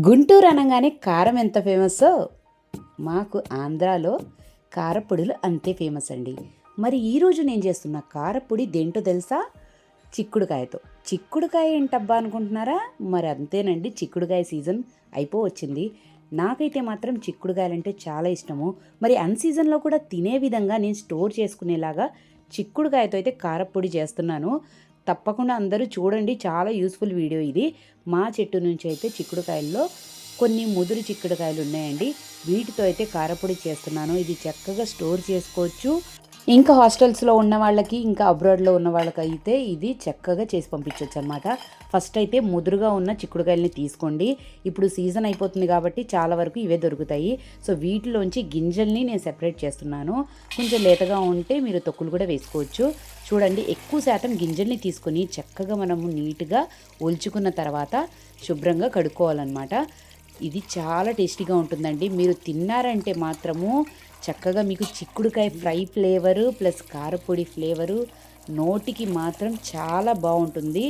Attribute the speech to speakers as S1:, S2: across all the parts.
S1: గుంటూరు అనగానే కారం ఎంత ఫేమస్సో మాకు ఆంధ్రాలో కారపొడులు అంతే ఫేమస్ అండి. మరి ఈరోజు నేను చేస్తున్న కారపొడి దేంటో తెలుసా? చిక్కుడుకాయతో. చిక్కుడుకాయ ఏంటబ్బా అనుకుంటున్నారా? మరి అంతేనండి, చిక్కుడుకాయ సీజన్ వచ్చింది. నాకైతే మాత్రం చిక్కుడుకాయలంటే చాలా ఇష్టము. మరి అన్సీజన్లో కూడా తినే విధంగా నేను స్టోర్ చేసుకునేలాగా చిక్కుడుకాయతో అయితే కారపొడి చేస్తున్నాను. తప్పకుండా అందరూ చూడండి, చాలా యూస్ఫుల్ వీడియో ఇది. మా చెట్టు నుంచి అయితే చిక్కుడుకాయల్లో కొన్ని ముదురు చిక్కుడుకాయలు ఉన్నాయండి. వీటితో అయితే కారపొడి చేస్తున్నాను. ఇది చక్కగా స్టోర్ చేసుకోవచ్చు. ఇంకా హాస్టల్స్లో ఉన్న వాళ్ళకి, ఇంకా అబ్రాడ్లో ఉన్న వాళ్ళకి అయితే ఇది చక్కగా చేసి పంపించవచ్చు అనమాట. ఫస్ట్ అయితే ముదురుగా ఉన్న చిక్కుడుకాయలని తీసుకోండి. ఇప్పుడు సీజన్ అయిపోతుంది కాబట్టి చాలా వరకు ఇవే దొరుకుతాయి. సో వీటిలోంచి గింజల్ని నేను సెపరేట్ చేస్తున్నాను. కొంచెం లేతగా ఉంటే మీరు తొక్కులు కూడా వేసుకోవచ్చు. చూడండి, ఎక్కువ శాతం గింజల్ని తీసుకొని చక్కగా మనము నీట్గా ఒలుచుకున్న తర్వాత శుభ్రంగా కడుక్కోవాలన్నమాట. ఇది చాలా టేస్టీగా ఉంటుందండి. మీరు తిన్నారంటే మాత్రము చక్కగా మీకు చిక్కుడుకాయ ఫ్రై ఫ్లేవరు ప్లస్ కారపొడి ఫ్లేవరు నోటికి మాత్రం చాలా బాగుంటుంది.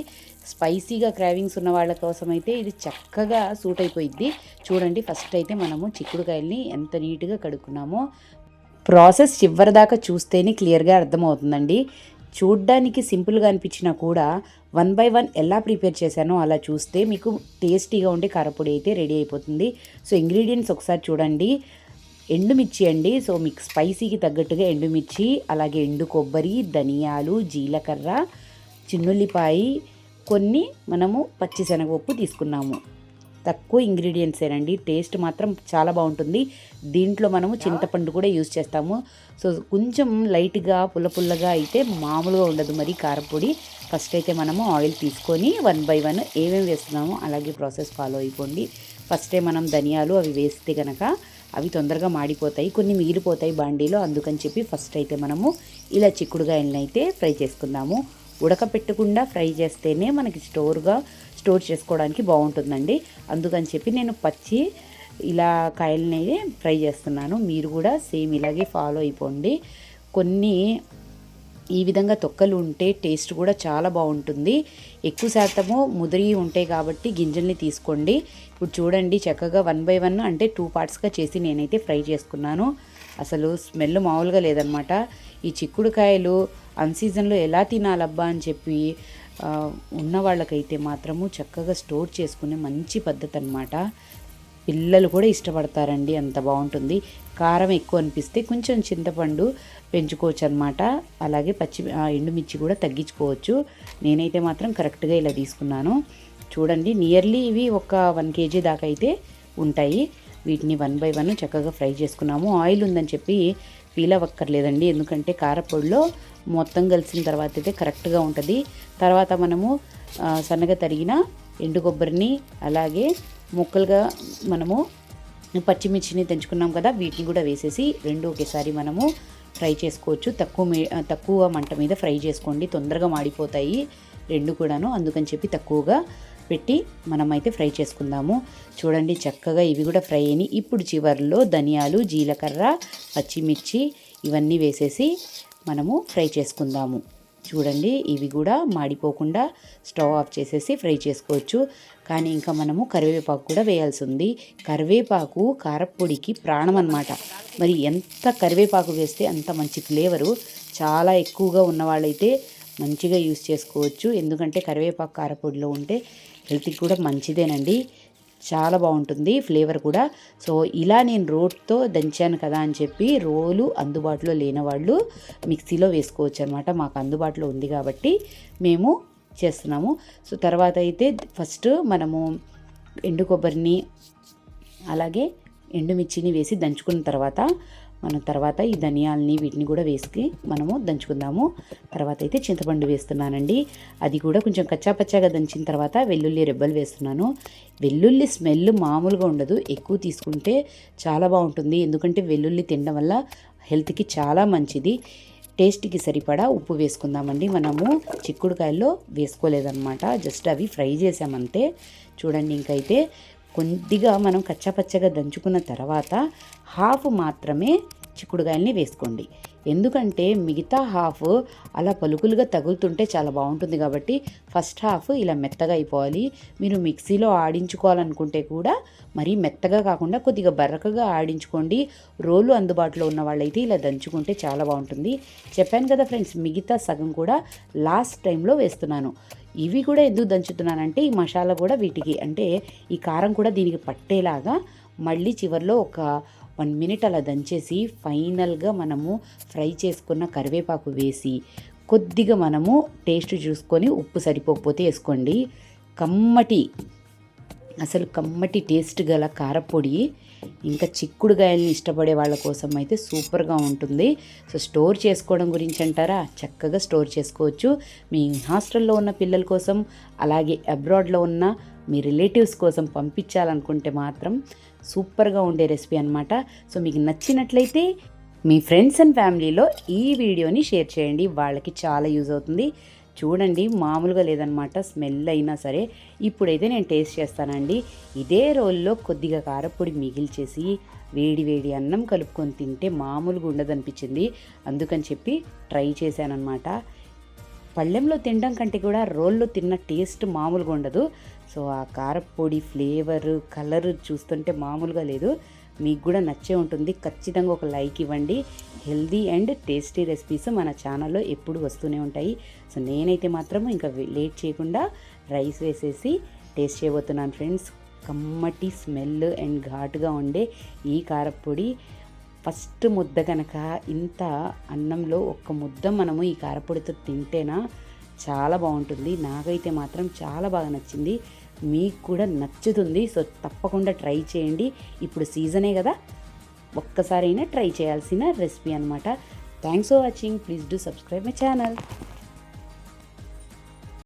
S1: స్పైసీగా క్రావింగ్స్ ఉన్న వాళ్ళ కోసం అయితే ఇది చక్కగా సూట్ అయిపోయిద్ది. చూడండి, ఫస్ట్ అయితే మనము చిక్కుడుకాయల్ని ఎంత నీట్గా కడుక్కున్నామో ప్రాసెస్ చివరిదాకా చూస్తేనే క్లియర్గా అర్థమవుతుందండి. చూడ్డానికి సింపుల్గా అనిపించినా కూడా 1 బై 1 ఎలా ప్రిపేర్ చేశానో అలా చూస్తే మీకు టేస్టీగా ఉండే కారపొడి అయితే రెడీ అయిపోతుంది. సో ఇంగ్రీడియంట్స్ ఒకసారి చూడండి. ఎండుమిర్చి అండి. సో మీకు స్పైసీకి తగ్గట్టుగా ఎండుమిర్చి, అలాగే ఎండు కొబ్బరి, ధనియాలు, జీలకర్ర, చిన్నుల్లిపాయి, కొన్ని మనము పచ్చిశనగపప్పు తీసుకున్నాము. తక్కువ ఇంగ్రీడియంట్సేనండి, టేస్ట్ మాత్రం చాలా బాగుంటుంది. దీంట్లో మనము చింతపండు కూడా యూజ్ చేస్తాము. సో కొంచెం లైట్గా పుల్లగా అయితే మామూలుగా ఉండదు మరి కారపొడి. ఫస్ట్ అయితే మనము ఆయిల్ తీసుకొని 1 బై 1 ఏమేమి వేస్తున్నామో అలాగే ప్రాసెస్ ఫాలో అయిపోండి. ఫస్టే మనం ధనియాలు అవి వేస్తే కనుక అవి తొందరగా మాడిపోతాయి, కొన్ని మిగిలిపోతాయి బాండీలో. అందుకని చెప్పి ఫస్ట్ అయితే మనము ఇలా చిక్కుడుకాయలను అయితే ఫ్రై చేసుకుందాము. ఉడకపెట్టకుండా ఫ్రై చేస్తేనే మనకి స్టోర్ చేసుకోవడానికి బాగుంటుందండి. అందుకని చెప్పి నేను పచ్చి ఇలా కాయలని ఫ్రై చేస్తున్నాను. మీరు కూడా సేమ్ ఇలాగే ఫాలో అయిపోండి. కొన్ని ఈ విధంగా తొక్కలు ఉంటే టేస్ట్ కూడా చాలా బాగుంటుంది. ఎక్కువ శాతము ముదిరి ఉంటాయి కాబట్టి గింజల్ని తీసుకోండి. ఇప్పుడు చూడండి, చక్కగా 1 బై 1 అంటే 2 పార్ట్స్గా చేసి నేనైతే ఫ్రై చేసుకున్నాను. అసలు స్మెల్ మామూలుగా లేదనమాట. ఈ చిక్కుడుకాయలు అన్సీజన్లో ఎలా తినాలబ్బా అని చెప్పి ఉన్న వాళ్ళకైతే మాత్రము చక్కగా స్టోర్ చేసుకునే మంచి పద్ధతి అనమాట. పిల్లలు కూడా ఇష్టపడతారండి, అంత బాగుంటుంది. కారం ఎక్కువ అనిపిస్తే కొంచెం చింతపండు పెంచుకోవచ్చు అనమాట. అలాగే ఎండుమిర్చి కూడా తగ్గించుకోవచ్చు. నేనైతే మాత్రం కరెక్ట్గా ఇలా తీసుకున్నాను. చూడండి, నియర్లీ ఇవి ఒక 1 కేజీ దాకా అయితే ఉంటాయి. వీటిని 1 బై 1 చక్కగా ఫ్రై చేసుకున్నాము. ఆయిల్ ఉందని చెప్పి ఫీల్ అవ్వక్కర్లేదండి, ఎందుకంటే కారపొడిలో మొత్తం కలిసిన తర్వాత అయితే కరెక్ట్గా ఉంటుంది. తర్వాత మనము సన్నగా తరిగిన ఎండు కొబ్బరిని, అలాగే ముక్కలుగా మనము పచ్చిమిర్చిని తెంచుకున్నాం కదా, వీటిని కూడా వేసేసి రెండు ఒకేసారి మనము ఫ్రై చేసుకోవచ్చు. తక్కువ మంట మీద ఫ్రై చేసుకోండి, తొందరగా మాడిపోతాయి రెండు కూడాను. అందుకని చెప్పి తక్కువగా పెట్టి మనమైతే ఫ్రై చేసుకుందాము. చూడండి, చక్కగా ఇవి కూడా ఫ్రై అయినాయి. ఇప్పుడు చివరిలో ధనియాలు, జీలకర్ర, పచ్చిమిర్చి ఇవన్నీ వేసేసి మనము ఫ్రై చేసుకుందాము. చూడండి, ఇవి కూడా మాడిపోకుండా స్టవ్ ఆఫ్ చేసేసి ఫ్రై చేసుకోవచ్చు. కానీ ఇంకా మనము కరివేపాకు కూడా వేయాల్సి ఉంది. కరివేపాకు కారపొడికి ప్రాణం అన్నమాట. మరి ఎంత కరివేపాకు వేస్తే అంత మంచి ఫ్లేవరు. చాలా ఎక్కువగా ఉన్నవాళ్ళైతే మంచిగా యూస్ చేసుకోవచ్చు, ఎందుకంటే కరివేపాకు కారపొడిలో ఉంటే హెల్త్కి కూడా మంచిదేనండి. చాలా బాగుంటుంది ఫ్లేవర్ కూడా. సో ఇలా నేను రోట్లో దంచాను కదా అని చెప్పి రోలు అందుబాటులో లేని వాళ్ళు మిక్సీలో వేసుకోవచ్చు అనమాట. మాకు అందుబాటులో ఉంది కాబట్టి మేము చేస్తున్నాము. సో తర్వాత అయితే ఫస్ట్ మనము ఎండు కొబ్బరిని అలాగే ఎండుమిర్చిని వేసి దంచుకున్న తర్వాత తర్వాత ఈ ధనియాలని వీటిని కూడా వేసి మనము దంచుకుందాము. తర్వాత అయితే చింతపండు వేస్తున్నానండి. అది కూడా కొంచెం కచ్చాపచ్చాగా దంచిన తర్వాత వెల్లుల్లి రెబ్బలు వేస్తున్నాను. వెల్లుల్లి స్మెల్ మామూలుగా ఉండదు, ఎక్కువ తీసుకుంటే చాలా బాగుంటుంది. ఎందుకంటే వెల్లుల్లి తినడం వల్ల హెల్త్కి చాలా మంచిది. టేస్ట్కి సరిపడా ఉప్పు వేసుకుందామండి. మనము చిక్కుడుకాయల్లో వేసుకోలేదన్నమాట, జస్ట్ అవి ఫ్రై చేసామంతే. చూడండి, ఇంకైతే కొద్దిగా మనం కచ్చాపచ్చగా దంచుకున్న తర్వాత హాఫ్ మాత్రమే చిక్కుడుకాయల్ని వేసుకోండి. ఎందుకంటే మిగతా హాఫ్ అలా పలుకులుగా తగులుతుంటే చాలా బాగుంటుంది కాబట్టి ఫస్ట్ హాఫ్ ఇలా మెత్తగా అయిపోవాలి. మీరు మిక్సీలో ఆడించుకోవాలనుకుంటే కూడా మరీ మెత్తగా కాకుండా కొద్దిగా బరకగా ఆడించుకోండి. రోలు అందుబాటులో ఉన్న వాళ్ళైతే ఇలా దంచుకుంటే చాలా బాగుంటుంది. చెప్పాను కదా ఫ్రెండ్స్, మిగతా సగం కూడా లాస్ట్ టైంలో వేస్తున్నాను. ఇవి కూడా ఎందుకు దంచుతున్నానంటే ఈ మసాలా కూడా వీటికి అంటే ఈ కారం కూడా దీనికి పట్టేలాగా మళ్ళీ చివరిలో ఒక 1 మినిట్ అలా దంచేసి ఫైనల్గా మనము ఫ్రై చేసుకున్న కరివేపాకు వేసి కొద్దిగా మనము టేస్ట్ చూసుకొని ఉప్పు సరిపోకపోతే వేసుకోండి. కమ్మటి టేస్ట్ గల కారపొడి ఇంకా చిక్కుడుగాయల్ని ఇష్టపడే వాళ్ళ కోసం అయితే సూపర్గా ఉంటుంది. సో స్టోర్ చేసుకోవడం గురించి అంటారా, చక్కగా స్టోర్ చేసుకోవచ్చు. మీ హాస్టల్లో ఉన్న పిల్లల కోసం అలాగే అబ్రాడ్లో ఉన్న మీ రిలేటివ్స్ కోసం పంపించాలనుకుంటే మాత్రం సూపర్గా ఉండే రెసిపీ అనమాట. సో మీకు నచ్చినట్లయితే మీ ఫ్రెండ్స్ అండ్ ఫ్యామిలీలో ఈ వీడియోని షేర్ చేయండి, వాళ్ళకి చాలా యూజ్ అవుతుంది. చూడండి మామూలుగా లేదనమాట, స్మెల్ అయినా సరే. ఇప్పుడైతే నేను టేస్ట్ చేస్తానండి. ఇదే రోల్లో కొద్దిగా కారపొడి మిగిల్చేసి వేడి వేడి అన్నం కలుపుకొని తింటే మామూలుగా ఉండదనిపించింది. అందుకని చెప్పి ట్రై చేశానమాట. పళ్ళెంలో తినడం కంటే కూడా రోల్లో తిన్న టేస్ట్ మామూలుగా ఉండదు. సో ఆ కారపొడి ఫ్లేవర్ కలర్ చూస్తుంటే మామూలుగా లేదు. మీకు కూడా నచ్చే ఉంటుంది. ఖచ్చితంగా ఒక లైక్ ఇవ్వండి. హెల్దీ అండ్ టేస్టీ రెసిపీస్ మన ఛానల్లో ఎప్పుడు వస్తూనే ఉంటాయి. సో నేనైతే మాత్రం ఇంకా లేట్ చేయకుండా రైస్ వేసేసి టేస్ట్ చేయబోతున్నాను ఫ్రెండ్స్. కమ్మటి స్మెల్ అండ్ ఘాటుగా ఉండే ఈ కారపొడి ఫస్ట్ ముద్ద కనుక ఇంత అన్నంలో ఒక్క ముద్ద మనము ఈ కారపొడితో తింటేనా చాలా బాగుంటుంది. నాకైతే మాత్రం చాలా బాగా నచ్చింది, మీకు కూడా నచ్చుతుంది. సో తప్పకుండా ట్రై చేయండి. ఇప్పుడు సీజనే కదా, ఒక్కసారైనా ట్రై చేయాల్సిన రెసిపీ అనమాట. Thanks for watching. Please do subscribe my channel.